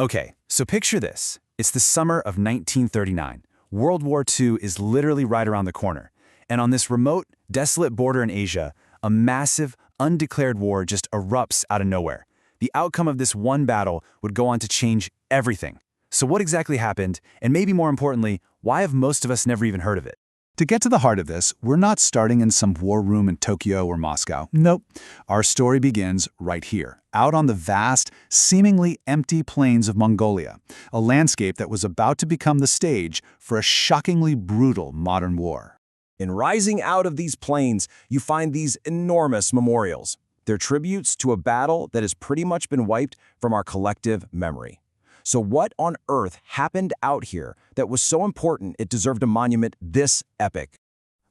Okay, so picture this. It's the summer of 1939. World War II is literally right around the corner. And on this remote, desolate border in Asia, a massive, undeclared war just erupts out of nowhere. The outcome of this one battle would go on to change everything. So what exactly happened, and maybe more importantly, why have most of us never even heard of it? To get to the heart of this, we're not starting in some war room in Tokyo or Moscow. Nope. Our story begins right here, out on the vast, seemingly empty plains of Mongolia, a landscape that was about to become the stage for a shockingly brutal modern war. In rising out of these plains, you find these enormous memorials. They're tributes to a battle that has pretty much been wiped from our collective memory. So what on earth happened out here that was so important it deserved a monument this epic?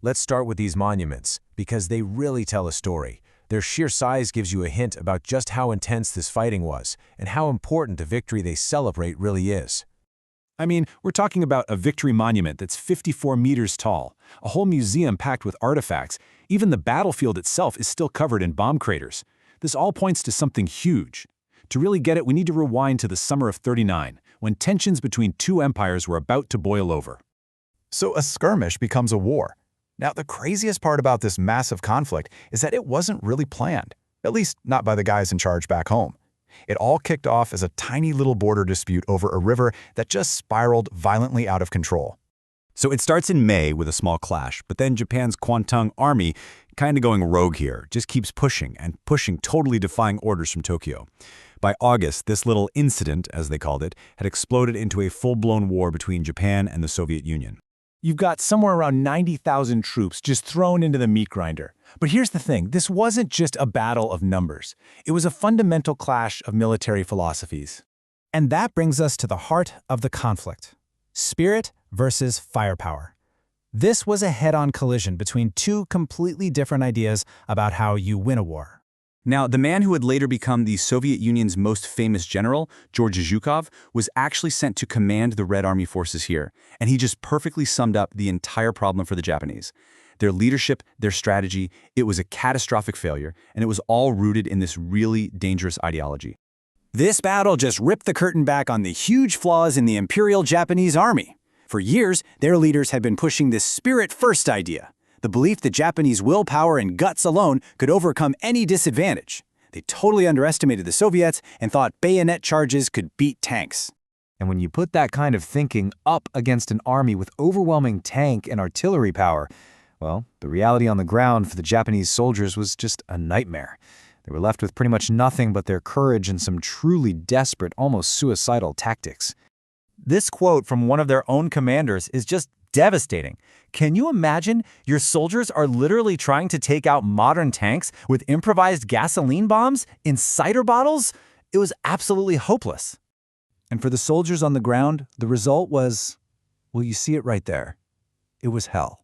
Let's start with these monuments, because they really tell a story. Their sheer size gives you a hint about just how intense this fighting was, and how important the victory they celebrate really is. I mean, we're talking about a victory monument that's 54 meters tall, a whole museum packed with artifacts. Even the battlefield itself is still covered in bomb craters. This all points to something huge. To really get it, we need to rewind to the summer of '39, when tensions between two empires were about to boil over. So a skirmish becomes a war. Now, the craziest part about this massive conflict is that it wasn't really planned, at least not by the guys in charge back home. It all kicked off as a tiny little border dispute over a river that just spiraled violently out of control. So it starts in May with a small clash, but then Japan's Kwantung army, kind of going rogue here, just keeps pushing and pushing, totally defying orders from Tokyo. By August, this little incident, as they called it, had exploded into a full-blown war between Japan and the Soviet Union. You've got somewhere around 90,000 troops just thrown into the meat grinder. But here's the thing, this wasn't just a battle of numbers. It was a fundamental clash of military philosophies. And that brings us to the heart of the conflict: spirit versus firepower. This was a head-on collision between two completely different ideas about how you win a war. Now, the man who would later become the Soviet Union's most famous general, Georgy Zhukov, was actually sent to command the Red Army forces here, and he just perfectly summed up the entire problem for the Japanese. Their leadership, their strategy, it was a catastrophic failure, and it was all rooted in this really dangerous ideology. This battle just ripped the curtain back on the huge flaws in the Imperial Japanese Army. For years, their leaders had been pushing this spirit-first idea, the belief that Japanese willpower and guts alone could overcome any disadvantage. They totally underestimated the Soviets and thought bayonet charges could beat tanks. And when you put that kind of thinking up against an army with overwhelming tank and artillery power, well, the reality on the ground for the Japanese soldiers was just a nightmare. They were left with pretty much nothing but their courage and some truly desperate, almost suicidal tactics. This quote from one of their own commanders is just devastating. Can you imagine? Your soldiers are literally trying to take out modern tanks with improvised gasoline bombs in cider bottles? It was absolutely hopeless. And for the soldiers on the ground, the result was, well, you see it right there. It was hell.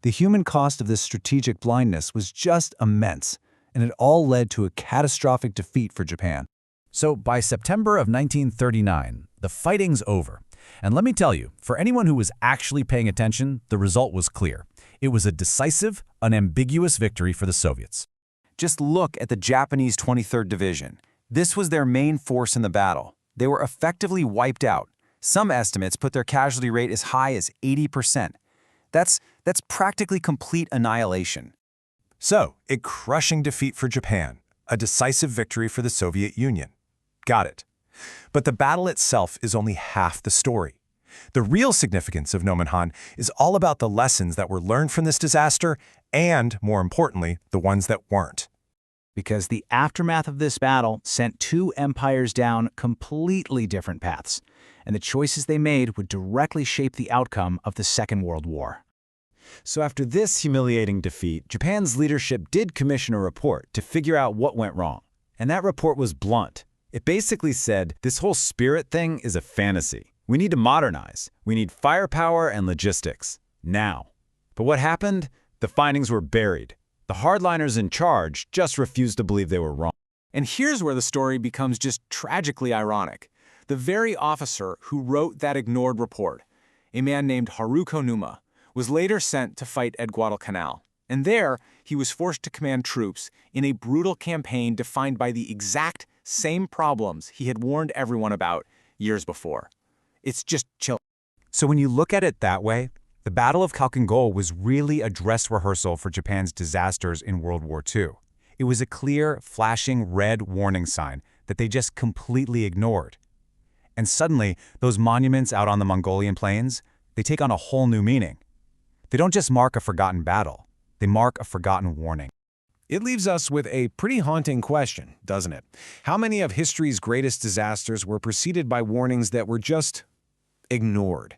The human cost of this strategic blindness was just immense, and it all led to a catastrophic defeat for Japan. So by September of 1939, the fighting's over. And let me tell you, for anyone who was actually paying attention, the result was clear. It was a decisive, unambiguous victory for the Soviets. Just look at the Japanese 23rd Division. This was their main force in the battle. They were effectively wiped out. Some estimates put their casualty rate as high as 80%. That's practically complete annihilation. So, a crushing defeat for Japan, a decisive victory for the Soviet Union. Got it. But the battle itself is only half the story. The real significance of Nomonhan is all about the lessons that were learned from this disaster and, more importantly, the ones that weren't. Because the aftermath of this battle sent two empires down completely different paths, and the choices they made would directly shape the outcome of the Second World War. So after this humiliating defeat, Japan's leadership did commission a report to figure out what went wrong. And that report was blunt. It basically said, this whole spirit thing is a fantasy. We need to modernize. We need firepower and logistics. Now. But what happened? The findings were buried. The hardliners in charge just refused to believe they were wrong. And here's where the story becomes just tragically ironic. The very officer who wrote that ignored report, a man named Haruko Numa, was later sent to fight at Guadalcanal. And there, he was forced to command troops in a brutal campaign defined by the exact same problems he had warned everyone about years before. It's just chilling. So when you look at it that way, the Battle of Khalkhin Gol was really a dress rehearsal for Japan's disasters in World War II. It was a clear, flashing red warning sign that they just completely ignored. And suddenly, those monuments out on the Mongolian plains, they take on a whole new meaning. They don't just mark a forgotten battle, they mark a forgotten warning. It leaves us with a pretty haunting question, doesn't it? How many of history's greatest disasters were preceded by warnings that were just ignored?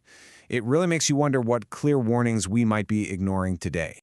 It really makes you wonder what clear warnings we might be ignoring today.